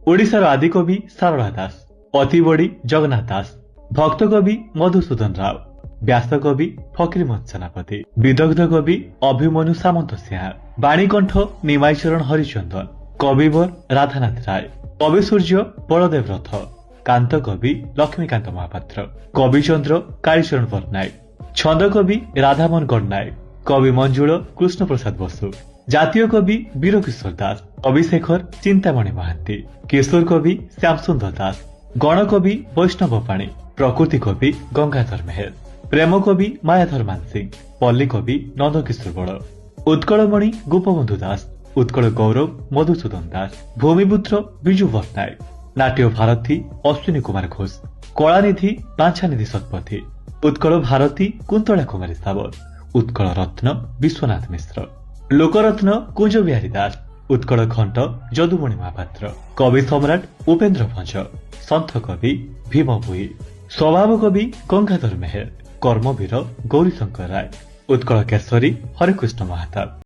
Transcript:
ओडिशार आदिकवि सारला दास, अतिबड़ी जगन्नाथ दास, भक्त कवि मधुसूदन राव, व्यास कवि फकीरमोहन सेनापति, विदग्ध कवि अभिमन्यु सामंत सिंह, बाणीकंठ निमाईचरण हरिचंदन, कविवर राधानाथ राय, कवि सूर्य बलदेव रथ, कांत कवि लक्ष्मीकांत महापात्र, कविचंद्र कालीचरण पट्टनायक, छंद कवि राधामोहन गणनायक, कवि मंजुल कृष्ण प्रसाद बसु, जातीय कवि वीरकिशोर दास, कविशेखर चिंतामणि महांती, किशोर कवि श्यामसुंदर दास, गणकवि वैष्णव पाणी, प्रकृति कवि गंगाधर मेहर, प्रेम कवि मायाधर मानसिंह, पल्ली कवि नंदकिशोर बड़, उत्कलमणि गोपबंधु दास, उत्कल गौरव मधुसूदन दास, भूमिपुत्र विजु पट्टनायक, नाट्य भारती अश्विनी कुमार घोष, कलानिधि बाछानिधि शतपथी, उत्कल भारती कुंतला कुमारी सावत, उत्कल रत्न विश्वनाथ मिश्र, लोकरत्न कुंज बिहारी दास, उत्कल घंट जदुमणि महापात्र, कवि सम्राट उपेन्द्र भंज, सन्थ कवि भीम भुई, स्वभाव कवि गंगाधर मेहर, कर्मवीर गौरीशंकर राय, उत्कल केशरी हरिकृष्ण महाताब।